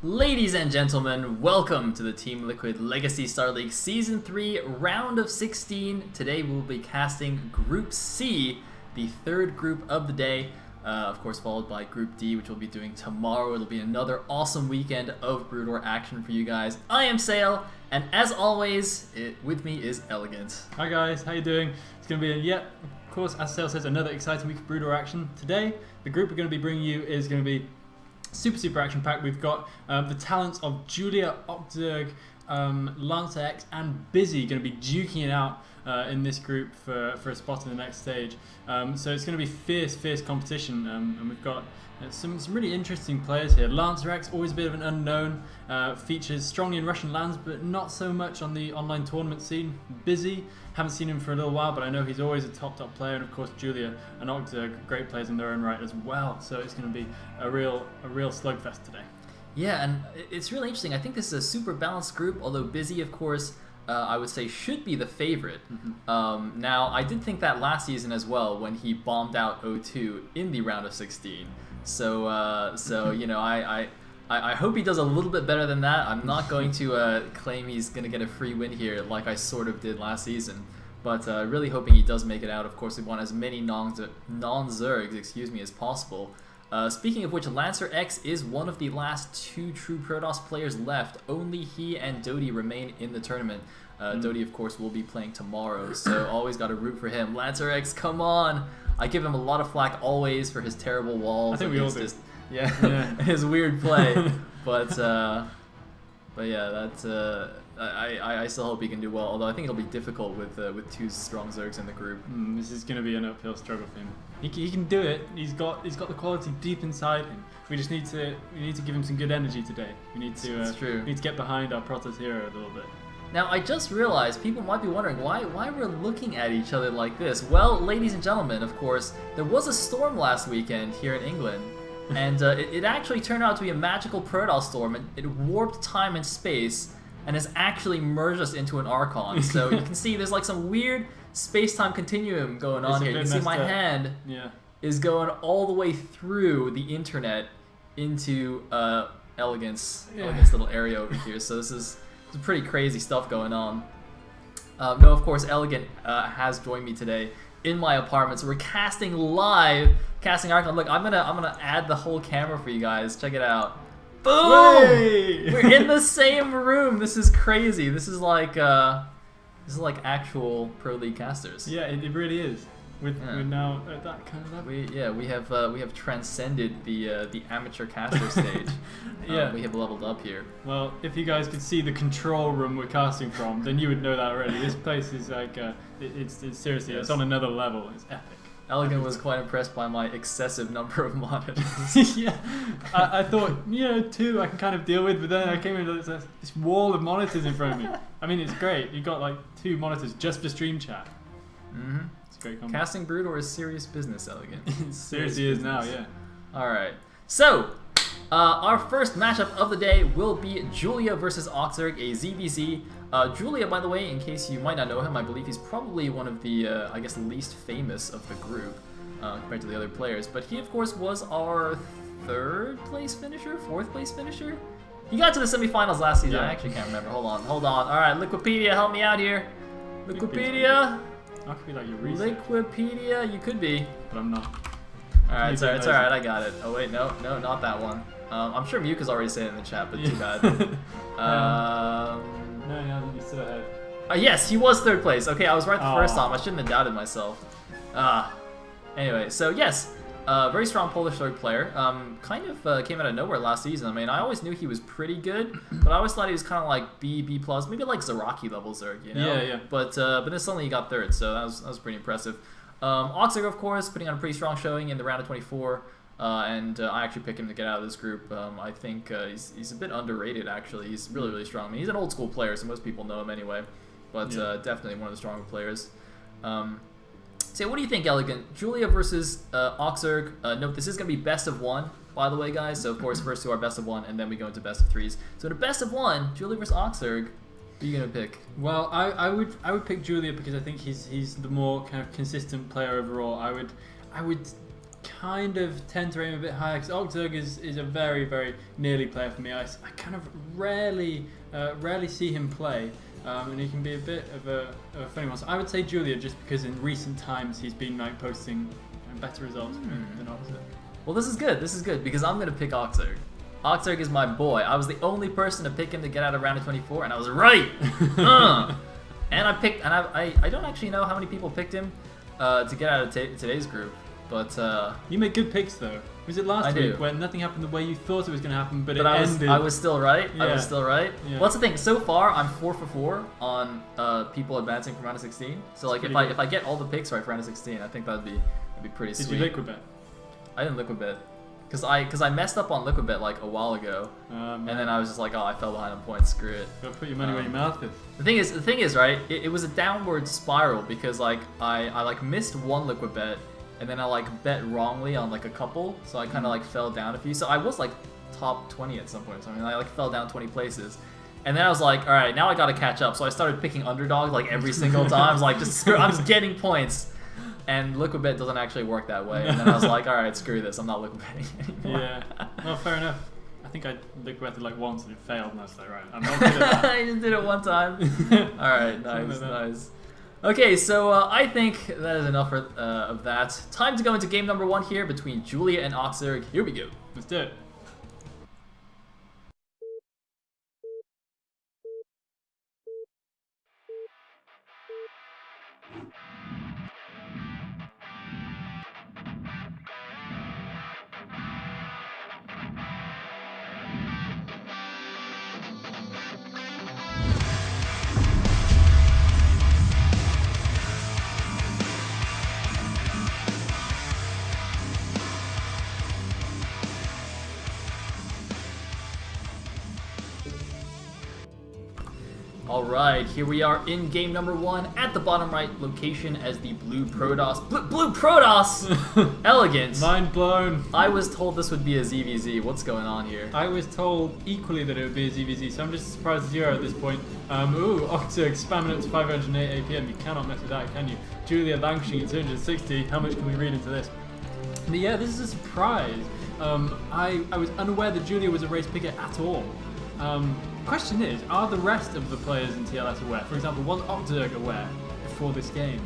Ladies and gentlemen, welcome to the Team Liquid Legacy Star League Season 3 Round of 16. Today we'll be casting Group C, the third group of the day, of course followed by Group D, which we'll be doing tomorrow. It'll be another awesome weekend of Brood War action for you guys. I am Sale, and as always, with me is Elegant. Hi guys, how you doing? It's going to be, of course, as Sale says, another exciting week of Brood War action. Today, the group we're going to be bringing you is going to be super action packed. We've got the talents of Julia, OctZerg, Lancer X, and Busy going to be duking it out in this group for a spot in the next stage. So it's going to be fierce competition, and we've got some really interesting players here. Lancer X, always a bit of an unknown, features strongly in Russian lands, but not so much on the online tournament scene. Busy, haven't seen him for a little while, but I know he's always a top player, and of course Julia and OctZerg, great players in their own right as well. So it's going to be a real slugfest today. Yeah, and it's really interesting. I think this is a super balanced group, although Busy, of course, I would say should be the favorite. Now, I did think that last season as well when he bombed out O2 in the round of 16. So you know, I hope he does a little bit better than that. I'm not going to claim he's going to get a free win here like I sort of did last season, but really hoping he does make it out. Of course, we want as many non-Zergs, as possible. Speaking of which, Lancer X is one of the last two true Protoss players left. Only he and Dodie remain in the tournament. Dodie, of course, will be playing tomorrow, so always got to root for him. Lancer X, come on! I give him a lot of flack always for his terrible walls. I think we all do. Yeah, his weird play. But yeah, that's I still hope he can do well. Although I think it'll be difficult with two strong Zergs in the group. This is going to be an uphill struggle for him. He can do it. He's got the quality deep inside him. We just need to give him some good energy today. We need to get behind our Protoss hero a little bit. Now, I just realized people might be wondering why we're looking at each other like this. Well, ladies and gentlemen, of course, there was a storm last weekend here in England, and it actually turned out to be a magical Protoss storm. It warped time and space, and has actually merged us into an Archon. So you can see there's like some weird space-time continuum going on here. You can see my hand is going all the way through the internet into Elegant's little area over here. So this is some pretty crazy stuff going on. No, of course, Elegant has joined me today in my apartment. So we're casting Archon. Look, I'm gonna add the whole camera for you guys. Check it out. Boom! Way! We're in the same room. This is crazy. This is like actual Pro League casters. Yeah, it really is. We're now at that kind of level. We have transcended the amateur caster stage. We have leveled up here. Well, if you guys could see the control room we're casting from, then you would know that already. This place is like it's seriously, it's on another level. It's epic. Elegant was quite impressed by my excessive number of monitors. Yeah, I thought, two I can kind of deal with, but then I came in with this wall of monitors in front of me. I mean, it's great. You've got like 2 monitors just for stream chat. It's a great combo. Casting Brood War is serious business, Elegant. It seriously is now, yeah. Alright, so our first matchup of the day will be Julia versus OctZerg, a ZVZ. Julia, by the way, in case you might not know him, I believe he's probably one of the, I guess, least famous of the group compared to the other players. But he, of course, was our 3rd place finisher, 4th place finisher. He got to the semifinals last season. I actually can't remember. Hold on. Alright, Liquipedia, help me out here. Liquipedia. I could be like your research. Liquipedia, you could be. But I'm not. Alright, it's alright, I got it. Oh wait, no, not that one. I'm sure Muka's already said it in the chat, but too bad. No, you're still ahead. Yes, he was 3rd place. Okay, I was right the first time. I shouldn't have doubted myself. Anyway, so yes, very strong Polish 3rd player. Kind of came out of nowhere last season. I mean, I always knew he was pretty good, but I always thought he was kind of like B+, maybe like Zaraki level Zerg, you know? Yeah. But then suddenly he got 3rd, so that was pretty impressive. OctZerg, of course, putting on a pretty strong showing in the round of 24. And I actually picked him to get out of this group. I think he's a bit underrated, actually. He's really strong. I mean, he's an old school player, so most people know him anyway. But definitely one of the stronger players. So what do you think, Elegant? Julia versus OctZerg. Note, this is going to be best of 1, by the way, guys. So, of course, first 2 are best of 1, and then we go into best of 3s. So, in a best of 1, Julia versus OctZerg, who are you going to pick? Well, I would pick Julia because I think he's the more kind of consistent player overall. I would kind of tend to aim a bit higher because OctZerg is a very, very nearly player for me. I kind of rarely see him play, and he can be a bit of a funny one. So I would say Julia, just because in recent times he's been like posting better results than OctZerg. Well, this is good because I'm gonna pick OctZerg. OctZerg is my boy. I was the only person to pick him to get out of round of 24, and I was right. And I picked, and I don't actually know how many people picked him to get out of today's group, but you made good picks though. Was it last week when nothing happened the way you thought it was going to happen, but it ended? I was still right. Yeah. I was still right. Yeah. Well, that's the thing. So far, I'm 4 for 4 on people advancing from round of 16. So like, if I get all the picks right for round of 16, I think that'd be pretty sweet. Did you liquid bet? I didn't liquid bet. Because I messed up on liquid bet like a while ago, and then I was just like, oh, I fell behind on points. Screw it. Gotta put your money where your mouth is. The thing is, right? It was a downward spiral because like I like missed one liquid bet, and then I like bet wrongly on like a couple, so I kind of like fell down a few. So I was like top 20 at some point. So I mean, I like fell down 20 places. And then I was like, all right, now I gotta catch up. So I started picking underdogs like every single time. I was like, I'm just getting points. And liquid bet doesn't actually work that way. And then I was like, all right, screw this. I'm not liquid betting anymore. Yeah. Well, fair enough. I think I liquid betted like once and it failed, and I was like, right, I'm not good at that. I just did it one time. All right, nice. Okay, so I think that is enough of that. Time to go into game number 1 here between Julia and OctZerg. Here we go. Let's do it. Alright, here we are in game number 1 at the bottom right location as the Blue Protoss. Blue Protoss! Elegant! Mind blown. I was told this would be a ZVZ. What's going on here? I was told equally that it would be a ZVZ, so I'm just surprised at 0 at this point. OctZerg spamming up to 508 APM. You cannot mess with that, can you? Julia languishing at 260. How much can we read into this? But yeah, this is a surprise. I was unaware that Julia was a race picker at all. Question is, are the rest of the players in TLS aware? For example, was OctZerg aware before this game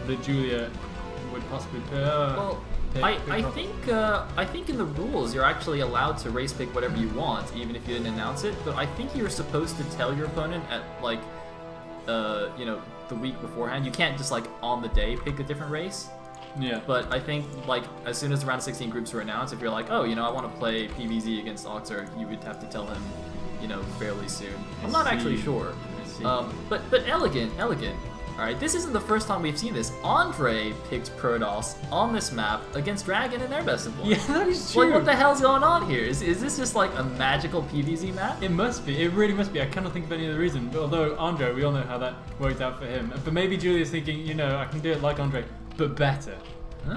that Julia would possibly pick? Well, I think in the rules you're actually allowed to race pick whatever you want, even if you didn't announce it. But I think you're supposed to tell your opponent at like, you know, the week beforehand. You can't just like on the day pick a different race. Yeah. But I think like as soon as the round of 16 groups were announced, if you're like, oh, you know, I want to play PvZ against OctZerg, you would have to tell him, you know, fairly soon. I'm not actually sure. But elegant. Alright, this isn't the first time we've seen this. Andre picked Protoss on this map against Dragon in their best of 1. Yeah, that is true. Like, what the hell's going on here? Is this just like a magical PvZ map? It must be. It really must be. I cannot think of any other reason. But although Andre, we all know how that worked out for him. But maybe Julia's thinking, you know, I can do it like Andre, but better.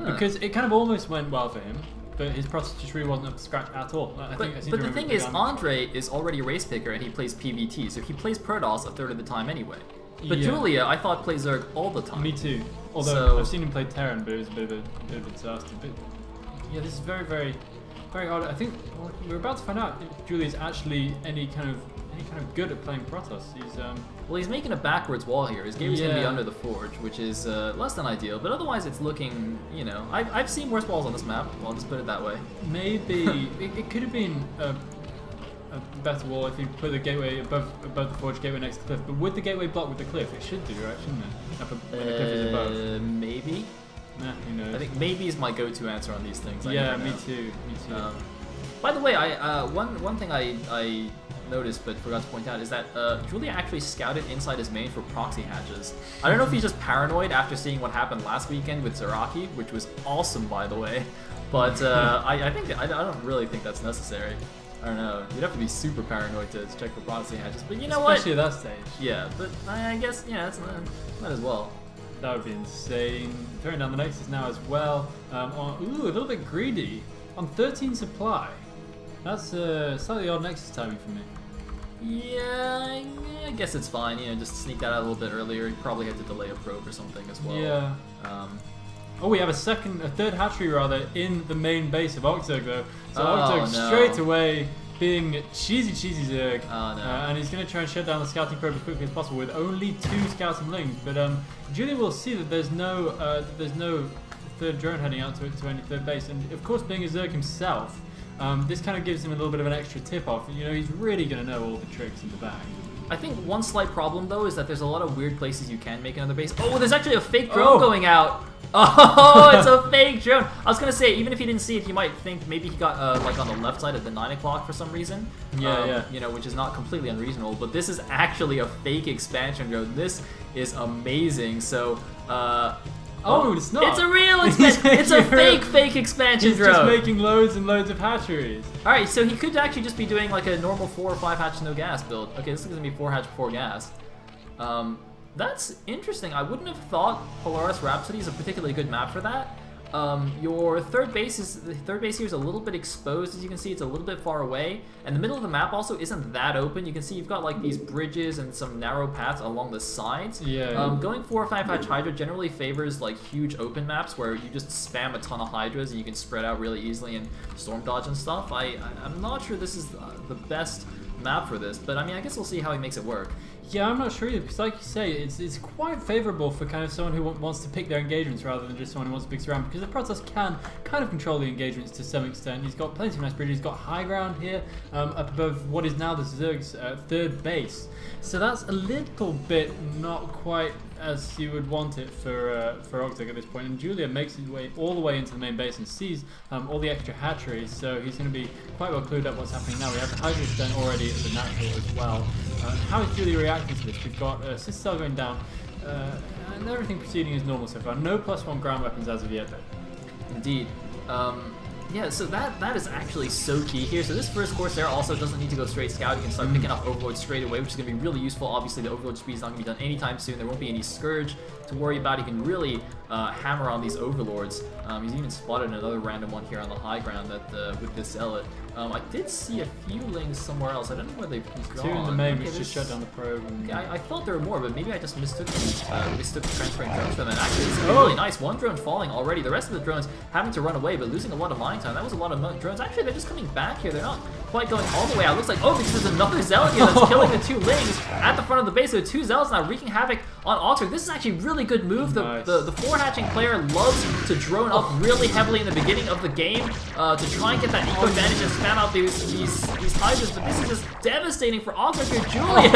Because it kind of almost went well for him. But his process just really wasn't up to scratch at all. But the thing is, Andre is already a race picker and he plays PvT, so he plays Protoss a third of the time anyway. But yeah. Julia, I thought plays Zerg all the time. Me too. Although I've seen him play Terran, but it was a bit of a disaster. But yeah, this is very, very, very odd. I think we're about to find out if Julia's actually any kind of good at playing Protoss. Well, he's making a backwards wall here. His game's going to be under the forge, which is less than ideal, but otherwise it's looking, you know, I've seen worse walls on this map. I'll just put it that way. Maybe it could have been a better wall if you put the gateway above the forge, gateway next to the cliff. But would the gateway block with the cliff? It should do, right? Shouldn't it? When the cliff is above. Maybe. Nah, who knows? I think maybe is my go-to answer on these things. Yeah, me too. By the way, one thing I noticed but forgot to point out is that Julia actually scouted inside his main for proxy hatches. I don't know if he's just paranoid after seeing what happened last weekend with Zaraki, which was awesome, by the way. But I don't really think that's necessary. I don't know. You'd have to be super paranoid to check for proxy hatches. But you know what? Especially at that stage. Yeah, but I guess that's might as well. That would be insane. Throwing down the Nexus now as well. A little bit greedy on 13 supply. That's slightly odd Nexus timing for me. Yeah, I guess it's fine. You know, just sneak that out a little bit earlier. You probably had to delay a probe or something as well. Yeah. Oh, we have a third hatchery rather, in the main base of OctZerg though. So OctZerg no. straight away being cheesy Zerg. Oh, no. And he's going to try and shut down the scouting probe as quickly as possible with only 2 scouting lings. But Julia will see that there's no third drone heading out to any third base. And of course, being a Zerg himself, this kind of gives him a little bit of an extra tip off. You know, he's really going to know all the tricks in the bag. I think one slight problem though is that there's a lot of weird places you can make another base. Oh, there's actually a fake drone going out. Oh, it's a fake drone. I was gonna say, even if you didn't see it, you might think maybe he got like on the left side of the 9 o'clock for some reason. Yeah. You know, which is not completely unreasonable. But this is actually a fake expansion drone. This is amazing. So, oh, it's not. It's a real expansion. It's a fake expansion drone. He's just making loads and loads of hatcheries. All right, so he could actually just be doing like a normal 4 or 5 hatch no gas build. Okay, this is gonna be 4 hatch 4 gas. That's interesting. I wouldn't have thought Polaris Rhapsody is a particularly good map for that. Your third base here is a little bit exposed, as you can see. It's a little bit far away, and the middle of the map also isn't that open. You can see you've got like these bridges and some narrow paths along the sides. Yeah. Going 4 or 5 hatch Hydra generally favors like huge open maps where you just spam a ton of Hydras and you can spread out really easily and storm dodge and stuff. I'm not sure this is the best map for this, but I mean, I guess we'll see how he makes it work. Yeah, I'm not sure either, because like you say, it's quite favourable for kind of someone who wants to pick their engagements rather than just someone who wants to pick around, because the Protoss can kind of control the engagements to some extent. He's got plenty of nice bridges, he's got high ground here, up above what is now the Zerg's third base. So that's a little bit not quite as you would want it for OctZerg at this point. And Julia makes his way all the way into the main base and sees all the extra hatcheries, so he's going to be quite well clued up what's happening now. We have the Hydras done already at the natural as well. How is Julia reacting to this? We've got Sister Cell going down, and everything proceeding as normal so far. No +1 ground weapons as of yet though. Indeed. Yeah, so that is actually so key here. So this first Corsair also doesn't need to go straight scout. You can start picking off Overlord straight away, which is going to be really useful. Obviously, the Overlord speed is not going to be done anytime soon. There won't be any Scourge to worry about. You can really hammer on these Overlords. He's even spotted another random one here on the high ground that with this Zealot. I did see a few lings somewhere else. I don't know where they've gone. 2 in the main, which just shut down the probe. And... Okay, I thought there were more, but maybe I just mistook the transferring drones from them. And actually, this is really nice. One drone falling already. The rest of the drones having to run away, but losing a lot of mine time. That was a lot of drones. Actually, they're just coming back here. They're not quite going all the way out. Looks like, oh, because there's another Zealot here that's killing the 2 lings at the front of the base. So the 2 Zealots now wreaking havoc on OctZerg. This is actually a really good move. The 4 hatching player loves to drone up really heavily in the beginning of the game to try and get that eco advantage and spam out these Hydras, but this is just devastating for OctZerg here. Julia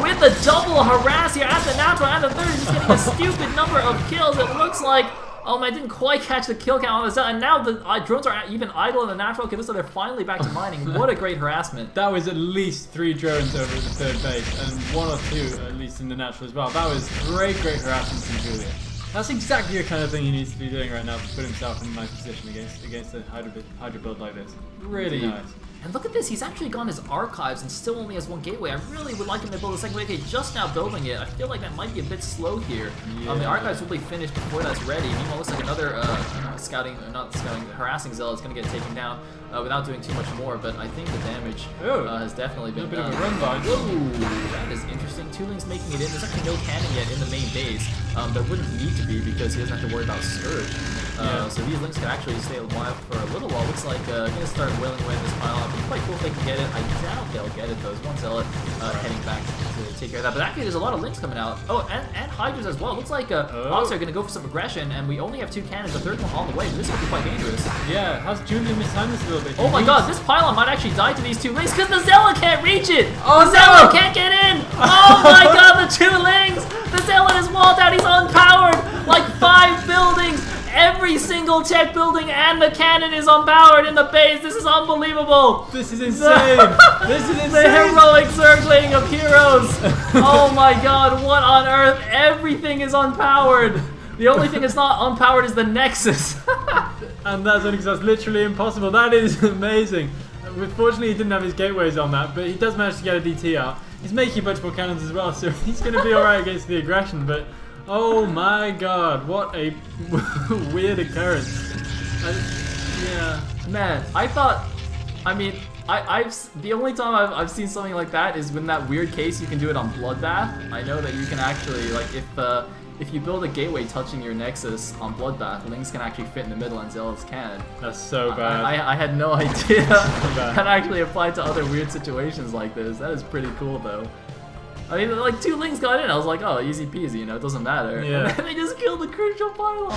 with a double harass here at the natural and the third, just getting a stupid number of kills. It looks like, oh man, I didn't quite catch the kill count on this, and now the drones are even idle in the natural. Okay, so they're finally back to mining. What a great harassment. That was at least 3 drones over at the third base, and 1 or 2 at least in the natural as well. That was great harassment from Julia. That's exactly the kind of thing he needs to be doing right now to put himself in a nice position against a Hydra build like this. Really nice. And look at this, he's actually gone his archives and still only has 1 gateway. I really would like him to build a second gateway. Just now building it. I feel like that might be a bit slow here. Yeah. The archives will be finished before that's ready. Meanwhile, looks like another harassing Zealot is going to get taken down without doing too much more. But I think the damage has definitely been done. A bit of a run by. Whoa, that is interesting. 2 lings making it in. There's actually no cannon yet in the main base. There wouldn't need to be because he doesn't have to worry about Scourge. So these lings can actually stay alive for a little while. Looks like going to start wailing away this pile up. It's quite cool if they can get it. I doubt they'll get it though. There's 1 Zealot heading back to take care of that. But actually, there's a lot of lings coming out. Oh, and Hydras as well. Looks like OctZerg are going to go for some aggression, and we only have 2 cannons. The third one on the way. This could be quite dangerous. Yeah, how's Julia mistimed this a little bit? Oh my god, this pylon might actually die to these 2 lings because the Zealot can't reach it. Oh, the Zealot can't get in. Oh my god, the 2 lings. The Zealot is walled out. He's unpowered. Like 5 buildings. Every single tech building and the cannon is unpowered in the base. This is unbelievable. This is insane. This is insane. The heroic Zergling of heroes. Oh my god, what on earth? Everything is unpowered. The only thing that's not unpowered is the Nexus. And that's literally impossible. That is amazing. Unfortunately, he didn't have his gateways on that, but he does manage to get a DT out. He's making a bunch more cannons as well, so he's going to be alright against the aggression, but oh my god, what a weird occurrence. Yeah. Man, the only time I've seen something like that is when that weird case you can do it on Bloodbath. I know that you can actually, like, if you build a gateway touching your Nexus on Bloodbath, Lings can actually fit in the middle and Zealots can. That's so bad. I had no idea that actually applied to other weird situations like this. That is pretty cool though. I mean, like 2 Lings got in, I was like, oh, easy peasy, you know, it doesn't matter. Yeah. And then they just killed the crucial pylon.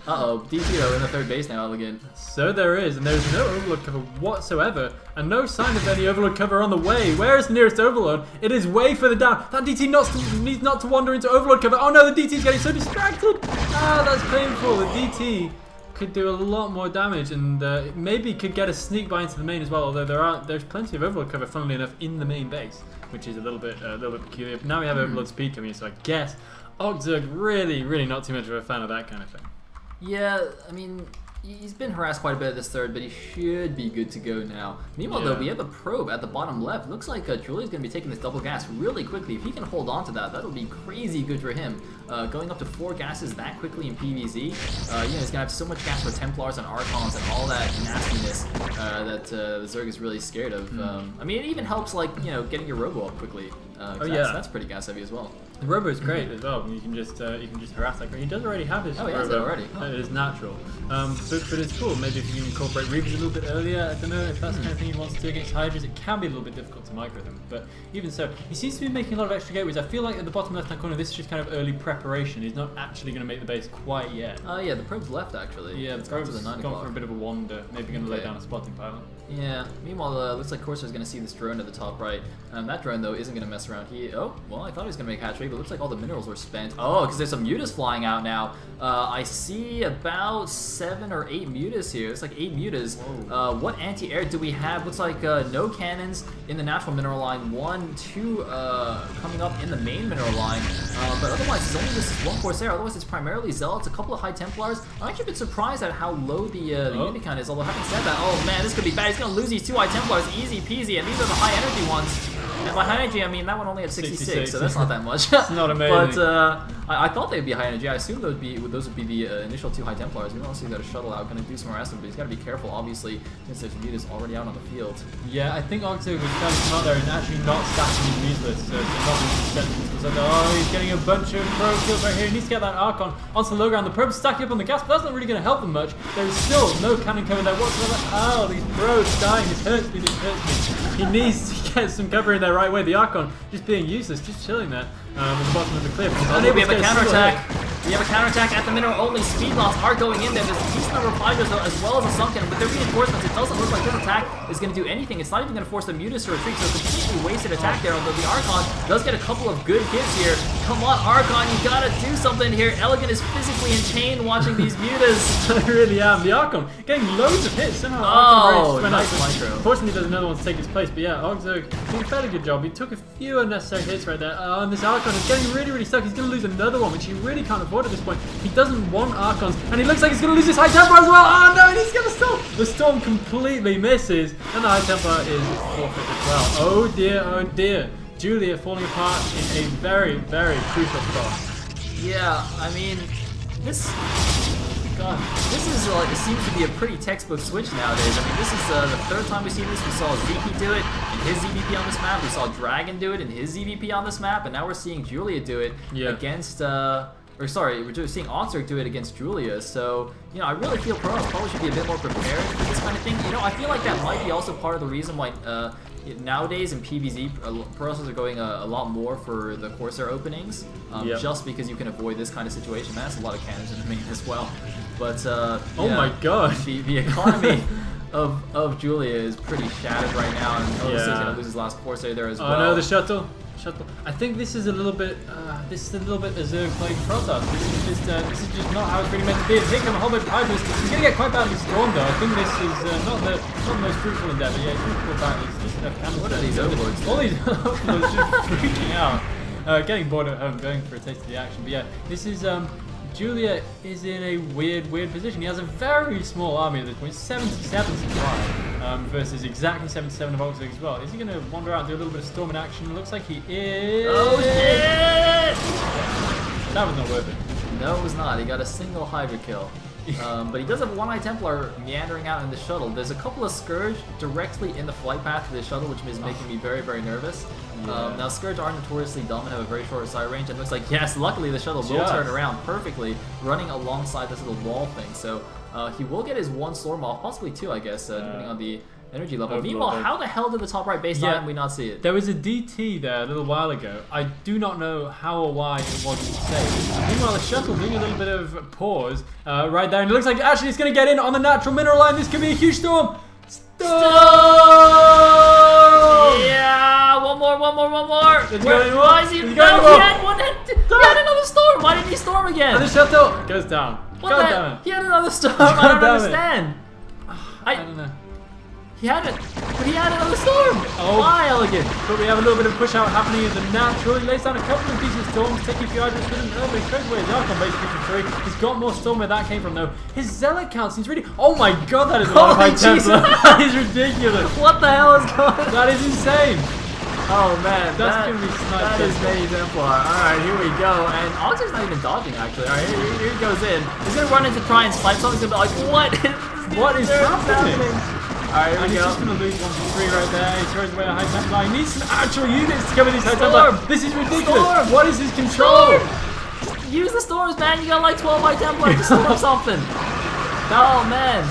Uh-oh, DT though in the 3rd base now, Elegant. So there is, and there's no Overlord cover whatsoever, and no sign of any Overlord cover on the way. Where is the nearest Overlord? It is way further down. That DT needs not to wander into Overlord cover. Oh no, the DT's getting so distracted. Ah, that's painful. The DT could do a lot more damage, and maybe could get a sneak by into the main as well, although there's plenty of Overlord cover, funnily enough, in the main base, which is a little bit peculiar. But now we have Overlord speed coming in, so I guess OctZerg really not too much of a fan of that kind of thing. Yeah, I mean, he's been harassed quite a bit at this 3rd, but he should be good to go now. Meanwhile, though, we have a probe at the bottom left. Looks like Julia's going to be taking this double gas really quickly. If he can hold on to that, that'll be crazy good for him. Going up to 4 gases that quickly in PvZ, you know, he's going to have so much gas for Templars and Archons and all that nastiness that Zerg is really scared of. I mean, it even helps, like, you know, getting your Robo up quickly. That's pretty gas heavy as well. The Robo is great as well. You can just harass that. He does already have his Robo. He has it already. It is natural. But it's cool. Maybe if you can incorporate Reavers a little bit earlier. I don't know if that's the kind of thing he wants to do against Hydras. It can be a little bit difficult to micro them. But even so, he seems to be making a lot of extra gateways. I feel like at the bottom left-hand corner, this is just kind of early preparation. He's not actually going to make the base quite yet. Oh yeah, the probe's left actually. Yeah, the probe's gone for a bit of a wander. Maybe going to lay down a spotting pylon. Yeah. Meanwhile, looks like Corsair's going to see this drone at the top right. That drone though isn't going to mess around. I thought he was going to make a hatchery, but it looks like all the minerals were spent. Oh, because there's some mutas flying out now. I see about 7 or 8 mutas here. It's like 8 mutas. What anti-air do we have? Looks like no cannons in the natural mineral line. 1, 2 coming up in the main mineral line. But otherwise, it's only just 1 Corsair. Otherwise, it's primarily Zealots, a couple of High Templars. I'm actually a bit surprised at how low the unit count is. Although having said that, oh man, this could be bad. He's going to lose these 2 High Templars easy peasy, and these are the high energy ones. And by high energy, I mean that one only had 66, so that's not that much. It's not amazing. But I thought they'd be high energy. I assumed those would be the initial 2 High Templars. We also got a shuttle out, going to do some harassment, but he's got to be careful, obviously, since there's mutas already out on the field. Yeah, I think OctZerg was trying to come out there and actually not stacking his museless, so not susceptible. Oh, he's getting a bunch of probe kills right here. He needs to get that Archon onto the low ground. The probe's stacking up on the gas, but that's not really going to help them much. There's still no cannon cover there whatsoever. Oh, these probes dying. This hurts me. He needs to get some cover in there right away. The Archon just being useless, just chilling there at the bottom of the cliff. We have a counterattack. We have a counterattack at the mineral only. Speed lots are going in there. There's a decent number of Hydras though, as well as a Sunken. With their reinforcements, it doesn't look like this attack is going to do anything. It's not even going to force the Mutas to retreat, so it's a completely wasted attack there. Although the Archon does get a couple of good hits here. Come on, Archon, you gotta do something here. Elegant is physically in pain watching these Mutas. I really am. The Archon getting loads of hits. Somehow nice micro. Unfortunately, there's another one to take his place, but yeah, OctZerg did a fairly good job. He took a few unnecessary hits right there. And this Archon is getting really stuck. He's going to lose another one, which he really can't afford at this point. He doesn't want Archons, and he looks like he's going to lose his High Templar as well. Oh no, and he's going to Storm. The Storm completely misses, and the High Templar is forfeit as well. Oh dear. Julia falling apart in a very crucial spot. Yeah, I mean, this is it seems to be a pretty textbook switch nowadays. I mean, this is the 3rd time we've seen this. We saw ZP do it in his ZVP on this map. We saw Dragon do it in his ZVP on this map, and now we're seeing Julia do it against. We're just seeing OctZerg do it against Julia. So, you know, I really feel Protoss probably should be a bit more prepared for this kind of thing. You know, I feel like that might be also part of the reason why nowadays in PvZ, Protoss are going a lot more for the Corsair openings, just because you can avoid this kind of situation. Man, that's a lot of cannons in the main as well. But oh my god, the economy of Julia is pretty shattered right now, and he's going to lose his last Corsair there as well. Oh no, the shuttle. I think this is a little bit Zerg playing Protoss. This is just not how it's really meant to be. And here come a whole bunch of Hydras. He's going to get quite badly stormed though. I think this is not the most fruitful endeavor. Yeah, it's fruitful back. It's just enough cannons. What are these overlords? All these overlords just freaking out. Getting bored at home, going for a taste of the action. But yeah, this is Julia is in a weird position. He has a very small army at this point, 77 supply, versus exactly 77 of OctZerg as well. Is he going to wander out and do a little bit of storming action? It looks like he is. Oh shit! That was not worth it. No, it was not. He got a single Hydra kill. But he does have one High Templar meandering out in the shuttle. There's a couple of Scourge directly in the flight path of the shuttle, which is making me very, very nervous. Yeah. Now, Scourge are notoriously dumb and have a very short side range, and it looks like, yes, luckily the shuttle will turn around perfectly, running alongside this little wall thing. So he will get his one storm off, possibly two, I guess, depending on the energy level. Meanwhile, how the hell did the top right base die and we not see it? There was a DT there a little while ago. I do not know how or why it wasn't saved. Meanwhile, the shuttle doing a little bit of pause right there, and it looks like actually it's going to get in on the natural mineral line. This could be a huge storm. Storm! Yeah, one more. Why is he? No, he had one. He had another storm. Why didn't he storm again? And the shuttle goes down. God damn it. He had another storm. I don't understand. I don't know. He had another storm! Oh. Why, Elegant? But we have a little bit of push out happening in the natural. He lays down a couple of decent storms, taking a few items with him early. Straight away, the Archon basically for 3. He's got more storm where that came from, though. His Zealot count seems really... Oh my god, that is a lot of High Templar. That is ridiculous. What the hell is going on? That is insane. Oh man, that's gonna be sniped. That is many Templar. Alright, here we go. And OctZerg's not even dodging, actually. Alright, here he goes in. He's gonna run in to try and snipe something. He's gonna be like, what is happening? Alright, here we go. He's just going to lose 1 for 3 right there. He throws away a High Templar. He needs some actual units to cover these High Templar. This is ridiculous. Storm. What is his control? Use the storms, man. You got like 12 High Templar to storm something. Oh, man.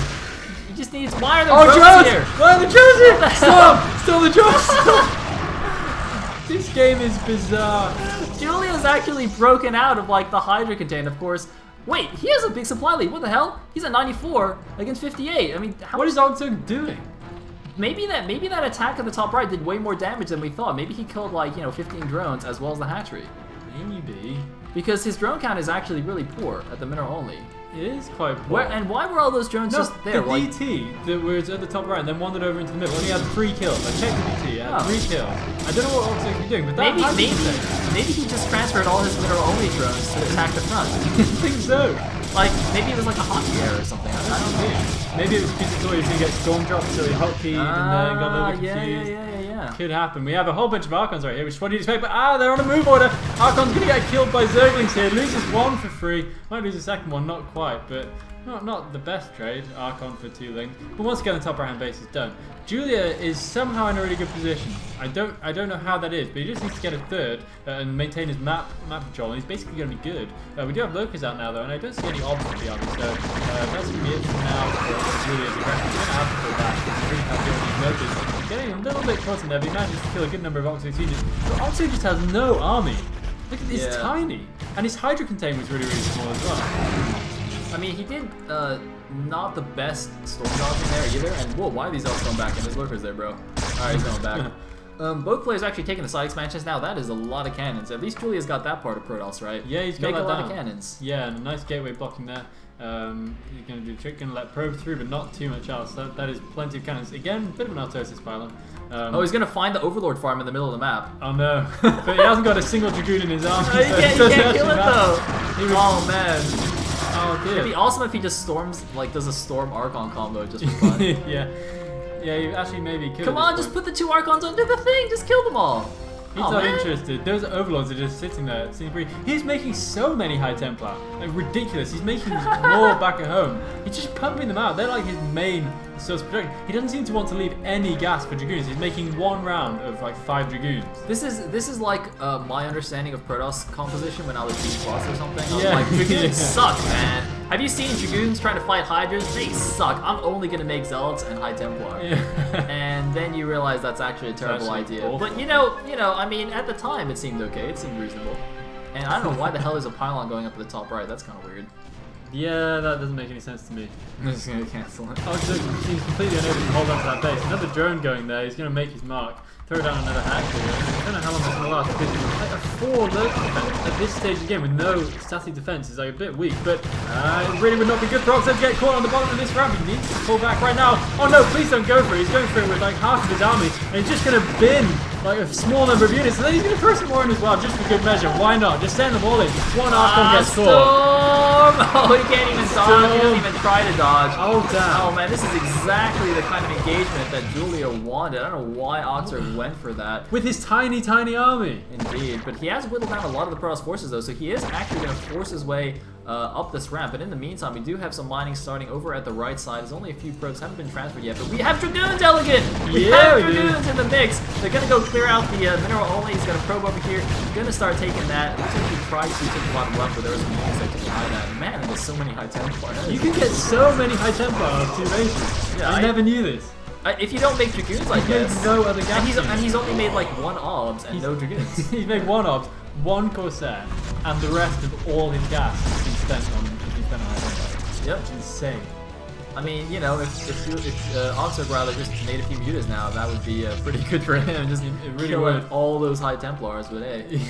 You just need... Why are there drones here? Why are the drones here? Stop the drones. This game is bizarre. Julia's actually broken out of like the Hydra contained, of course. Wait, he has a big supply lead. What the hell? He's at 94 against 58. I mean, what is OctZerg doing? Maybe that attack at the top right did way more damage than we thought. Maybe he killed like 15 drones as well as the hatchery. Maybe. Because his drone count is actually really poor at the mineral only. It is quite poor. And why were all those drones just there? The DT that was at the top right and then wandered over into the middle. Only had 3 kills. I checked the DT. It had 3 kills. I don't know what OctZerg is doing, but that maybe he just transferred all his mineral only drones to attack the front. I think so. Like maybe it was like a hotkey error or something. I don't know. Maybe it was because he thought he was going to get storm dropped, so he hotkeyed and then got a little bit confused. Yeah. Could happen. We have a whole bunch of Archons right here, which is what you'd expect, but they're on a move order. Archon's going to get killed by Zerglings here. Loses 1 for 3. Might lose a second one, not quite, but not the best trade. Archon for 2 Ling. But once again, the top right hand base is done. Julia is somehow in a really good position. I don't know how that is, but he just needs to get a 3rd and maintain his map control, and he's basically going to be good. We do have Locus out now though, and I don't see any obs in the army, so that's going to be it for now for Julia's aggression. He's going to have to pull back. He's really happy with these Locus. Getting a little bit caught in there, but he manages to kill a good number of OctZerg units. But OctZerg just has no army. Look at this, it's tiny. And his Hydra containment was really, really small as well. I mean, he did not the best storm dodging there either. And whoa, why are these elves going back in? There's lurkers there, bro. Alright, he's going back. Both players are actually taking the side expansions now. That is a lot of cannons. At least Julia's got that part of Protoss, right? Yeah, he's got a lot of cannons. Yeah, and a nice gateway blocking there. He's going to do the trick, going to let probe through, but not too much else. That is plenty of cannons. Again, a bit of an autosis pylon. He's going to find the Overlord farm in the middle of the map. Oh no. But he hasn't got a single Dragoon in his army. He can't kill it though. Oh man. Oh dear. It'd be awesome if he just storms, like does a Storm Archon combo just for fun. Yeah, you actually maybe could. Come on, just put the 2 Archons under the thing. Just kill them all. He's not interested. Those Overlords are just sitting there. He's making so many High Templar. Like, ridiculous. He's making more back at home. He's just pumping them out. They're like his main source of production. He doesn't seem to want to leave any gas for Dragoons. He's making 1 round of like 5 Dragoons. This is like my understanding of Protoss composition when I was B+ or something. I was Yeah. like, Dragoons suck, man. Have you seen Dragoons trying to fight Hydras? They suck. I'm only gonna make Zealots and High Templar. Yeah. And then you realize that's actually a terrible idea. Awful. But you know, I mean, at the time it seemed okay. It seemed reasonable. And I don't know why the hell there's a pylon going up at the top right. That's kind of weird. Yeah, that doesn't make any sense to me. I'm just gonna cancel it. OctZerg seems completely unable to hold on to that base. Another drone going there. He's going to make his mark. Throw down another hack. I don't know how long this is going to last. Because like a 4 local defense at this stage of the game with no static defense is like a bit weak. But it really would not be good for OctZerg to get caught on the bottom of this round. He needs to pull back right now. Oh no, please don't go for it. He's going for it with like half of his army. And he's just going to bin like a small number of units. And then he's going to throw some more in as well, just for good measure. Why not? Just send them all in. One Archon gets caught. Oh, he can't even dodge. He doesn't even try to dodge. Oh, damn. Oh, man, this is exactly the kind of engagement that Julia wanted. I don't know why OctZerg went for that. With his tiny, tiny army. Indeed. But he has whittled down a lot of the Protoss forces, though, so he is actually going to force his way up this ramp. But in the meantime, we do have some mining starting over at the right side. There's only a few probes haven't been transferred yet, but we have Dragoons, Elegant! We have Dragoons in the mix. They're gonna go clear out the mineral only. He's got a probe over here. Gonna start taking that. Looks like he tried to take a lot of left, but there was some units there to deny that. Man, there's so many high Templars. You can get so many high Templar out of 2 bases. Yeah, I never knew this. If you don't make Dragoons, I guess. Made no other gas. And he's only made like 1 OBS and no Dragoons. He's made 1 OBS, 1 Corsair, and the rest of all his gas has been spent on high Templar. Yep. Which is insane. I mean, you know, if OctZerg rather just made a few mutas now, that would be pretty good for him. Just it really kill would. All those high Templars, but hey.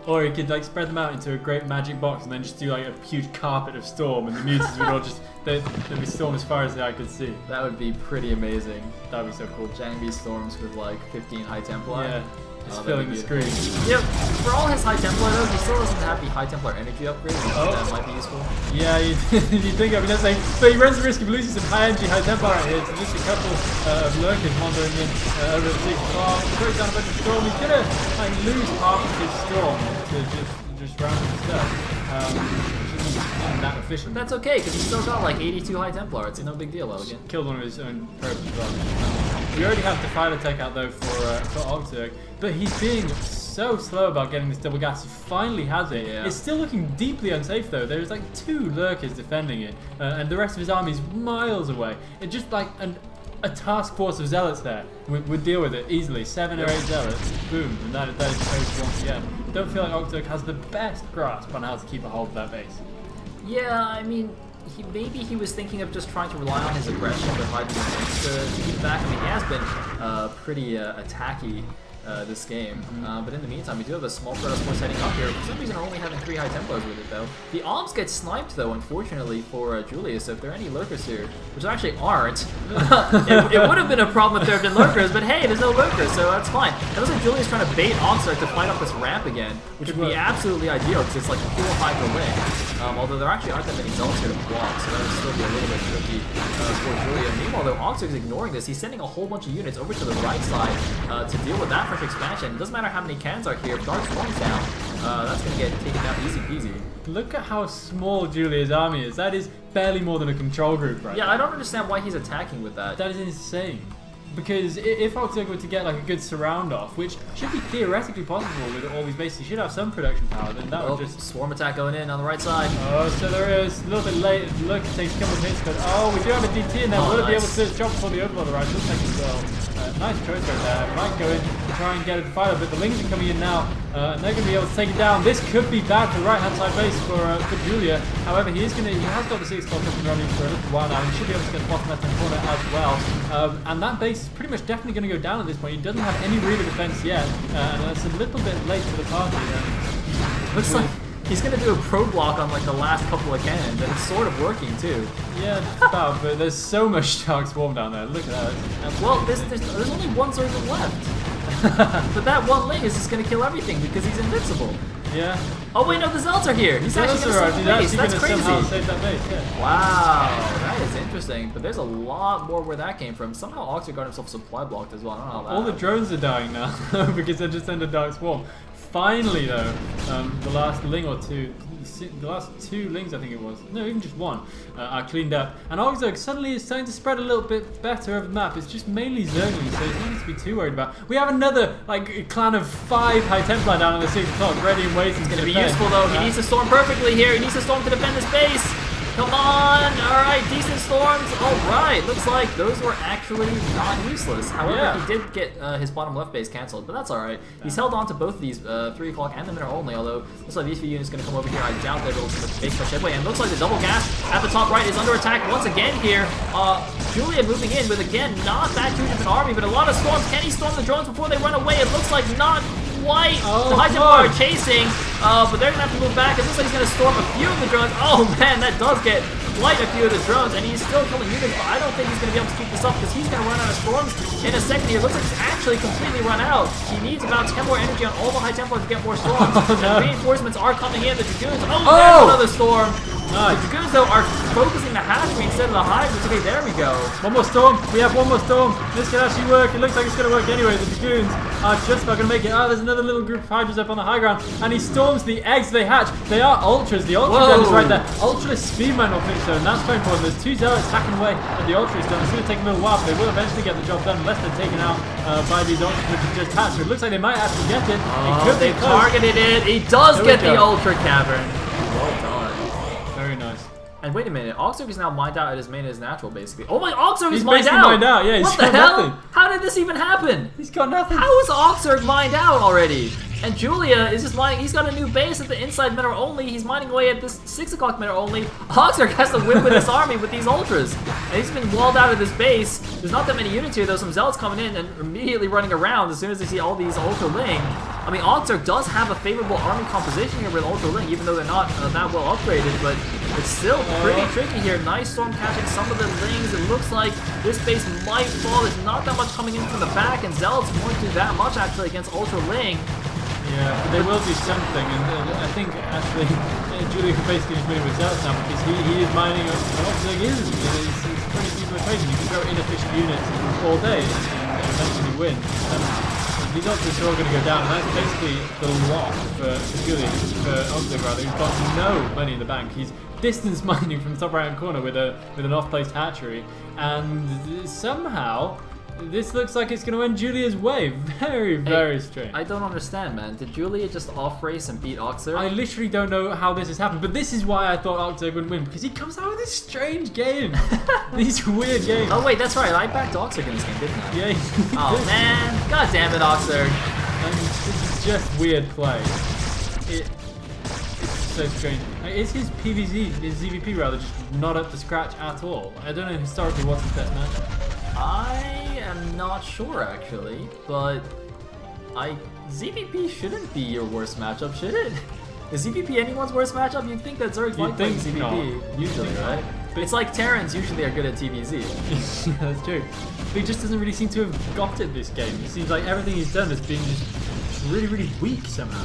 Or he could like spread them out into a great magic box and then just do like a huge carpet of storm, and the mutas would all just they'd be storm as far as the eye could see. That would be pretty amazing. That'd be so cool. Jangby storms with like 15 high Templar. Yeah. Just filling the screen. Yep. For all his high Templar though, he still doesn't have the high Templar energy upgrade. That might be useful. Yeah, you think of it as like, but he runs the risk of losing some high energy high Templar right here to just a couple of lurkers wandering in over at 6 o'clock. Throws down a bunch of storm. He's gonna like lose half of his storm to just random stuff. Which isn't that efficient. That's okay, because he's still got like 82 high Templar. It's no big deal, Elegant. Killed one of his own probes as well. We already have the Defiler tech out though for OctZerg, but he's being so slow about getting this double gas. He finally has it. Yeah. It's still looking deeply unsafe though. There's like 2 lurkers defending it, and the rest of his army is miles away. It's just like a task force of zealots there would deal with it easily. 7 or 8 zealots, boom, and that is toast once again. Don't feel like OctZerg has the best grasp on how to keep a hold of that base. Yeah, I mean, maybe he was thinking of just trying to rely on his aggression with high defense to keep back. I mean, he has been pretty attacky this game. But in the meantime, we do have a small Protoss force heading up here. For some reason, we're only having 3 high Templars with it, though. The OBS get sniped, though, unfortunately, for Julius. So if there are any lurkers here, which there actually aren't, it would have been a problem if there had been lurkers, but hey, there's no lurkers, so that's fine. It looks like Julius trying to bait OctZerg to fight up this ramp again, which would be absolutely ideal, because it's like full hyper wing. Although there actually aren't that many zealots here to block, so that would still be a little bit tricky for Julia. Meanwhile, though, OctZerg is ignoring this. He's sending a whole bunch of units over to the right side to deal with that fresh expansion. It doesn't matter how many cannons are here. If Dark Storm's down, that's going to get taken down easy peasy. Look at how small Julia's army is. That is barely more than a control group right now. I don't understand why he's attacking with that. That is insane. Because if OctZerg were to get like a good surround off, which should be theoretically possible with all these bases, he should have some production power, then that would just... Swarm attack going in on the right side. Oh, so there is. A little bit late. Look, it takes a couple of hits, but we do have a DT in there. Will it be able to chop before the Overlord arrives? Looks like it will. Nice choice right there. Might go in and try and get a Defiler, but the Lings are coming in now, and they're going to be able to take it down. This could be bad for the right-hand side base for Julia. However, he has got the 6 o'clock up and running for a little while now. He should be able to get the bottom left-hand corner as well. And that base is pretty much definitely going to go down at this point. He doesn't have any Reaver defense yet, and that's a little bit late to the party. Looks like he's going to do a pro block on like the last couple of cannons, and it's sort of working too. Yeah, just about, but there's so much Dark Swarm down there. Look at that. Well, there's only 1 Zerg left. But that 1 Ling is just going to kill everything because he's invincible. Yeah. Oh wait, no, the Zealots are here. He's actually going to save the base. That's crazy. Save that base, yeah. Wow, that is interesting. But there's a lot more where that came from. Somehow OctZerg got himself supply blocked as well. I don't know how that all the drones are dying now because they just sent a Dark Swarm. Finally, though, the last Ling or 2, the last 2 Lings I think it was, no, even just 1, are cleaned up. And OctZerg suddenly is starting to spread a little bit better over the map. It's just mainly Zerglings, so there's nothing to be too worried about. We have another like clan of 5 High Templar down on the 6 o'clock, ready and waiting. It's going to be useful though. He needs to storm perfectly here. He needs to storm to defend his base. Come on! Alright, decent storms. Alright, looks like those were actually not useless. However, he did get his bottom left base cancelled, but that's alright. He's held on to both of these 3 o'clock and the middle only, although looks like these few units are going to come over here. I doubt they'll be able to make much headway. And looks like the double gas at the top right is under attack once again here. Julia moving in with, again, not that huge of an army, but a lot of storms. Can he storm the drones before they run away? It looks like not quite. The High Templar are chasing, but they're going to have to move back. It looks like he's going to storm a few of the drones. Oh man, that does get quite a few of the drones, and he's still killing units, but I don't think he's going to be able to keep this up because he's going to run out of storms in a second here. Looks like he's actually completely run out. He needs about 10 more energy on all the High Templars to get more storms. And reinforcements are coming in. The Dragoons. Oh, there's another storm. Nice. The Dragoons, though, are focusing the hatchery instead of the hybrids. Okay, there we go. One more storm. We have one more storm. This can actually work. It looks like it's going to work anyway. The Dragoons are just about going to make it. Oh, there's another little group of hydras up on the high ground. And he storms the eggs they hatch. They are ultras. The ultra gun is right there. Ultra speed might not finish though, and that's very important. There's 2 zealots hacking away at the ultra is done. It's going to take a little while, but they will eventually get the job done unless they're taken out by these ultras which have just hatched. It looks like they might actually get it. They've targeted it. He does get the ultra cavern. Well done. Very nice. And wait a minute, OctZerg is now mined out at his main as natural, basically. Oh my, OctZerg is mined out. Yeah, he's what the got hell? nothing. How did this even happen? He's got nothing. How is OctZerg mined out already? And Julia is just mining. He's got a new base at the inside mineral only. He's mining away at this 6 o'clock mineral only. OctZerg has to win with his army with these ultras. And he's been walled out of this base. There's not that many units here, though. Some zealots coming in and immediately running around as soon as they see all these ultra ling. I mean, OctZerg does have a favorable army composition here with ultra ling, even though they're not that well upgraded, but it's still pretty tricky here. Nice storm catching some of the lings. It looks like this base might fall. There's not that much coming in from the back, and zealots won't do that much actually against ultra ling. Yeah, they will do something, and I think actually Julia could basically just win with zealots now because he is mining up OctZerg isn't. It's pretty simple equation. You can throw inefficient units all day and eventually win. These ultras are all going to go down, and that's basically the loss for Julia, for OctZerg rather, who's got no money in the bank. He's distance mining from the top right hand corner with an off-placed hatchery, and somehow this looks like it's going to end Julia's way. Very, very strange. I don't understand, man. Did Julia just off-race and beat OctZerg? I literally don't know how this has happened, but this is why I thought OctZerg would win, because he comes out with these strange games. These weird games. Oh wait, that's right. I backed OctZerg in this game, didn't I? Yeah. Oh man. God damn it, OctZerg. And this is just weird play. It's so strange. Is his ZVP rather, just not up to scratch at all? I don't know historically what's his best matchup. I am not sure actually, but ZVP shouldn't be your worst matchup, should it? Is ZVP anyone's worst matchup? You'd think that Zerg's like playing ZVP, usually, right? But it's like Terrans usually are good at TVZ. Yeah, that's true. But he just doesn't really seem to have got it this game. It seems like everything he's done has been just really, really weak somehow.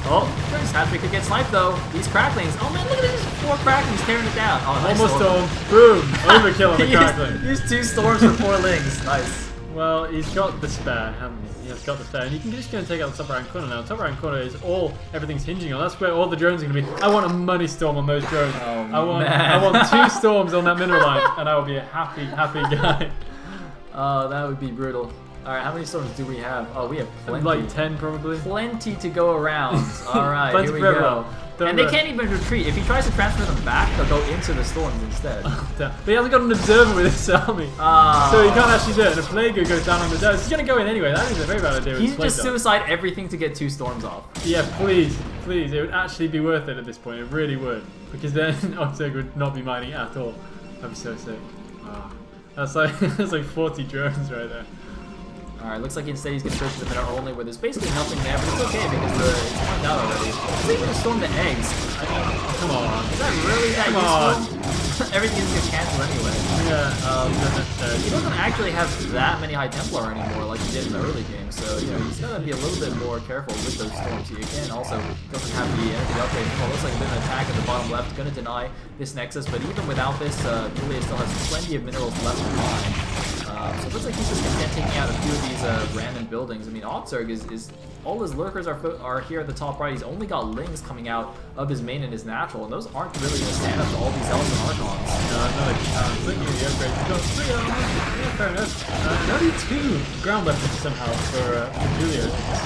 Oh, his hatchery could get sniped though. These cracklings. Oh man, look at these 4 cracklings tearing it down. Oh, nice. Almost storm. Boom! Overkill on the crackling. Used 2 storms for 4 lings. Nice. Well, he's got the spare, hasn't he? He has got the spare. And you can just go and take out the top right corner now. The top right corner is everything's hinging on. That's where all the drones are going to be. I want a money storm on those drones. Oh, I want 2 storms on that mineral line, and I will be a happy, happy guy. Oh, that would be brutal. Alright, how many storms do we have? Oh, we have plenty. Like 10 probably. Plenty to go around. Alright, Plenty here we forever. go. And they can't even retreat. If he tries to transfer them back, they'll go into the storms instead. But he hasn't got an observer with his army. So he can't actually do it. And a plague goes down on the desert. He's going to go in anyway. That is a very bad idea. He should just suicide everything to get 2 storms off. Yeah, please. Please. It would actually be worth it at this point. It really would. Because then OctZerg would not be mining at all. That'd be so sick. Oh. That's like 40 drones right there. Alright, looks like instead he's going to search the mineral only where there's basically nothing there, but it's okay because it's mined out already. Let's even storm the eggs. I mean, come on. Is that really that useful? Everything is going to cancel anyway. Yeah, he doesn't actually have that many High Templar anymore like he did in the early game, so you know he's got to be a little bit more careful with those storms. He again also doesn't have the energy upgrade. Well, looks like a bit of an attack at the bottom left, going to deny this Nexus, but even without this, Julia still has plenty of minerals left to mine. So it looks like he's just content taking out a few of these random buildings. I mean, OctZerg is all his lurkers are here at the top right. He's only got lings coming out of his main and his natural, and those aren't really going to stand up to all these elves and archons. Another thinking of the upgrade. He's got 3 yeah, fair enough. And only 2 ground weapons somehow for Julia. It's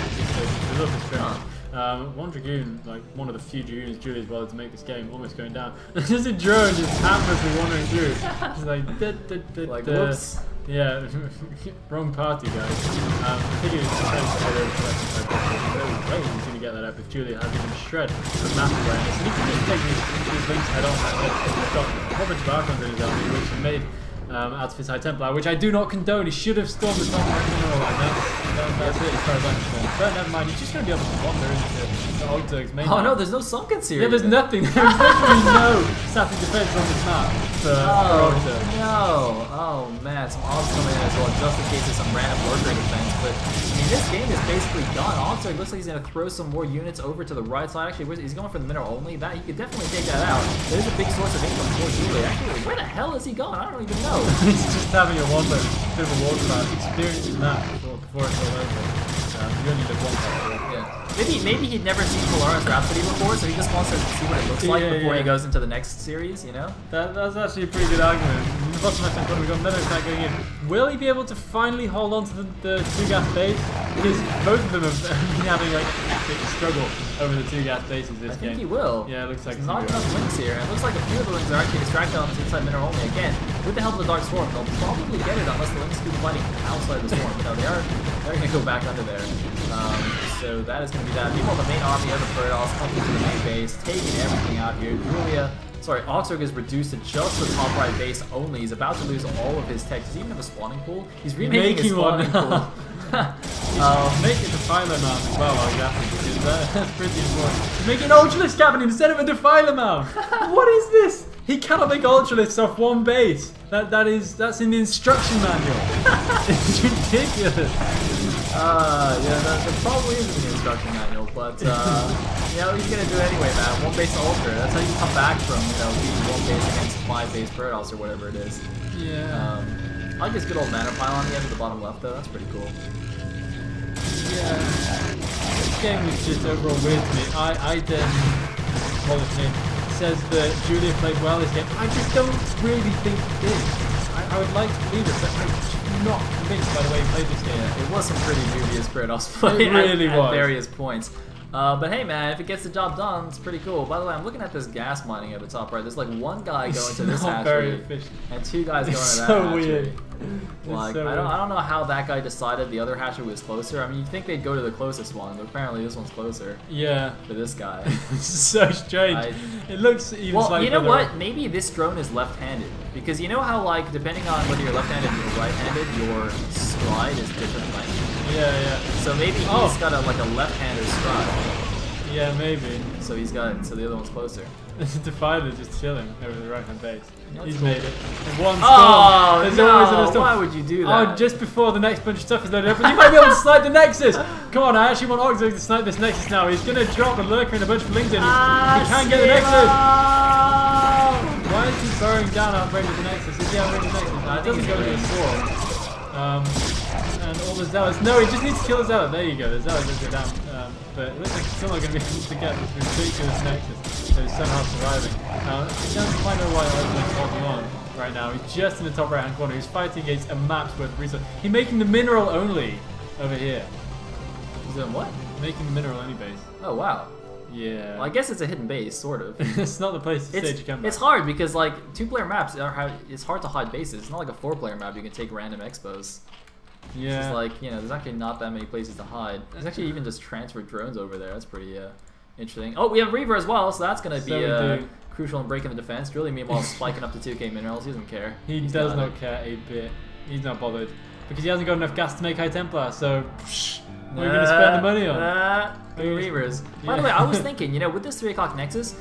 a little bit strange. One Dragoon, like one of the few Dragoons Julia's bothered to make this game, almost going down. Just a drone just haplessly wandering through. It's like, whoops. Yeah, wrong party, guys. I think it was supposed to head over to no way he's going to get that up if Julia has even shred of map awareness. And he can just take his links head on. He's got a whole bunch of archons in his army, which he made out of his High Templar, which I do not condone. He should have stormed the top right mineral line. his paradigm then. But never mind, he's just going to be able to wander into the OctZerg's main Oh map. no, there's no sunken series. Yeah, there's nothing. There's literally no static defense on this map for OctZerg. No. Oh man, some odds coming in as well, just in case there's some random worker defense. But I mean, this game is basically done. OctZerg looks like he's going to throw some more units over to the right side. Actually, he's going for the mineral only. That he could definitely take that out. There's a big source of income for Julie. Actually, where the hell is he going? I don't even know. He's just having a wander, bit of a walkabout, experiencing that before it's all over. You only live one time. Yeah. Maybe he'd never seen Polaris Rhapsody before, so he just wants to see what it looks like before he goes into the next series, you know? That's actually a pretty good argument. In the bottom left hand corner, we've got another attack going in. Will he be able to finally hold on to the two-gas base? Because both of them have been having like an epic struggle over the two-gas bases this game. I think he will. Yeah, it looks like there's not enough links here. It looks like a few of the links are actually distracted on this inside mineral only. Again, with the help of the Dark Swarm, they'll probably get it unless the links keep fighting outside the swarm. You know, they're going to go back under there. So that is going to be that. Meanwhile, the main army of the Protoss coming to the main base, taking everything out here. OctZerg is reduced to just the top right base only. He's about to lose all of his tech. Does he even have a spawning pool? He's remaking his spawning pool. He's making a defiler mount as well, I guess, because that's pretty important. He's making an Ultralisk cabin instead of a defiler mount. What is this? He cannot make Ultralisks off one base. That's in the instruction manual. It's ridiculous. There probably isn't an instruction manual, but he's gonna do it anyway, man. One base ultra. That's how you come back from being one base against 5 base Protoss or whatever it is. Yeah. I like this good old mana pile on the end of the bottom left though. That's pretty cool. Yeah. This game is just overall weird to me. Policy says that Julia played well this game. I just don't really think he did. I would like to believe it, but I'm not convinced by the way he played this game. Yeah, it was some pretty dubious Protoss play at various points. But hey man, if it gets the job done, it's pretty cool. By the way, I'm looking at this gas mining at the top right. There's like one guy going to this hatchery and 2 guys going to that hatchery. Weird. Like I don't know how that guy decided the other hatchery was closer. I mean, you'd think they'd go to the closest one, but apparently this one's closer. Yeah. To this guy. It's so strange. It looks even slightly. Well, you know what? Maybe this drone is left-handed because you know how like depending on whether you're left-handed or right-handed, your stride is different length. Yeah. So maybe he's got a left-handed stride. Yeah, maybe. So the other one's closer. There's a defiler just chilling over the right-hand base. He's cool. made it. And one storm. Oh, There's no! always another storm. Why would you do that? Oh, just before the next bunch of stuff is loaded up, you might be able to snipe the Nexus. Come on, I actually want OctZerg to snipe this Nexus now. He's gonna drop a lurker and a bunch of links in. He can't get the Nexus. Why is he burrowing down outrage of the Nexus? Is he outrage of the Nexus? No, I think he's going to a swarm. And all the Zealots. No, he just needs to kill the Zealot. There you go. The Zealot does go down. But it looks like he's still not going to be able to get this ridiculous Nexus. So he's somehow surviving. I don't quite know why OctZerg's holding on right now. He's just in the top right hand corner. He's fighting against a map's worth of resource. He's making the mineral only over here. He's doing what? Making the mineral only base. Oh, wow. Yeah. Well, I guess it's a hidden base, sort of. It's not the place to stage a comeback. It's hard because, like, 2-player maps, it's hard to hide bases. It's not like a 4-player map you can take random expos. Yeah. It's just like, there's actually not that many places to hide. There's actually even just transferred drones over there. That's pretty interesting. Oh, we have Reaver as well, so that's going to be crucial in breaking the defense. Julie, meanwhile, spiking up to 2k minerals. He doesn't care. He does not care a bit. He's not bothered. Because he hasn't got enough gas to make High Templar, so what are we going to spend the money on? Reavers. By the way, I was thinking, with this 3 o'clock Nexus,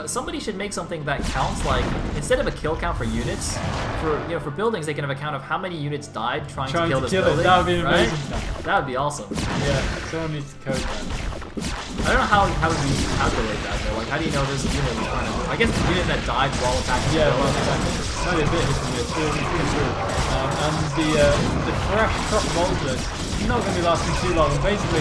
somebody should make something that counts, like, instead of a kill count for units, for buildings, they can have a count of how many units died trying to kill this building. That would be amazing. Right? That would be awesome. Yeah, someone needs to code that. I don't know how would we calculate that though. Like, how do you know this unit was trying to? I guess the unit that died while attacking. Yeah, while attacking. Might be a bit hit and miss. And the fresh crop Moltres is not going to be lasting too long. And basically,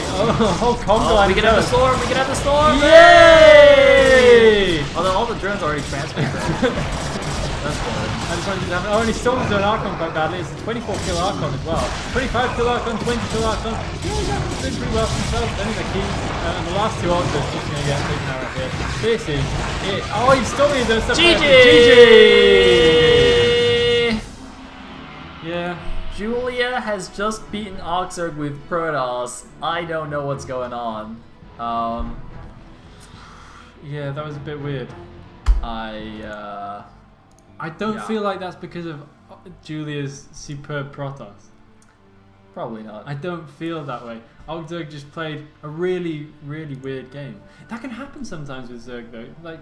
whole combo line. We can have the storm. We can have the storm. Yay! Although all the drones are already transferred. That's fun. And he stole his own Archon quite badly. It's a 24 kill Archon as well. 25 kill Archon, 20 kill Archon. Yeah, he's actually doing pretty well for himself. Then he's a key. And the last 2 Ultras just going to get taken out right here. This is it. Oh, he's stolen his own stuff. GG! Yeah. Julia has just beaten OctZerg with Protoss. I don't know what's going on. Yeah, that was a bit weird. I don't feel like that's because of Julia's superb Protoss. Probably not. I don't feel that way. OctZerg just played a really, really weird game. That can happen sometimes with Zerg though. Like,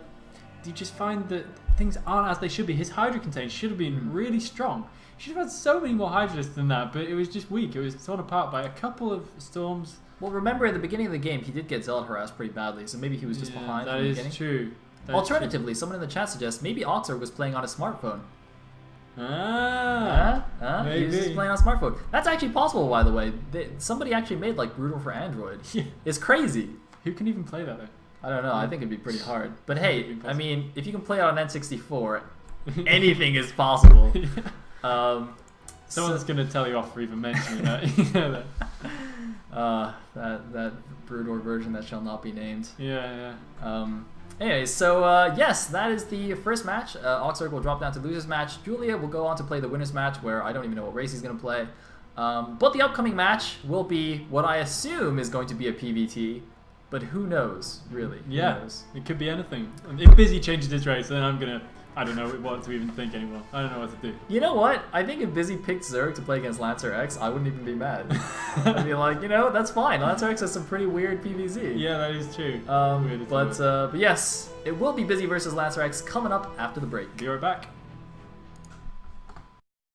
do you just find that things aren't as they should be? His Hydra contain should have been really strong. He should have had so many more Hydras than that, but it was just weak. It was torn apart by a couple of storms. Well, remember at the beginning of the game, he did get Zealot harassed pretty badly, so maybe he was just behind from the beginning. That is true. Alternatively, someone in the chat suggests maybe OctZerg was playing on a smartphone. Maybe. He was just playing on a smartphone. That's actually possible, by the way. Somebody actually made like Brutal for Android. Yeah. It's crazy. Who can even play that though? I don't know. I think it'd be pretty hard. But hey, I mean, if you can play it on N64, anything is possible. Someone's gonna tell you off for even mentioning that. That Brutal version that shall not be named. Yeah. Anyway, so yes, that is the first match. OctZerg will drop down to losers match. Julia will go on to play the winners match, where I don't even know what race he's going to play. But the upcoming match will be what I assume is going to be a PVT, but who knows, really? Yeah, who knows? it could be anything. If Busy changes his race, then I don't know what to even think anymore. I don't know what to do. You know what? I think if Busy picked Zerg to play against Lancer X, I wouldn't even be mad. I'd be like, that's fine. Lancer X has some pretty weird PvZ. Yeah, that is true. But yes, it will be Busy versus Lancer X coming up after the break. Be right back.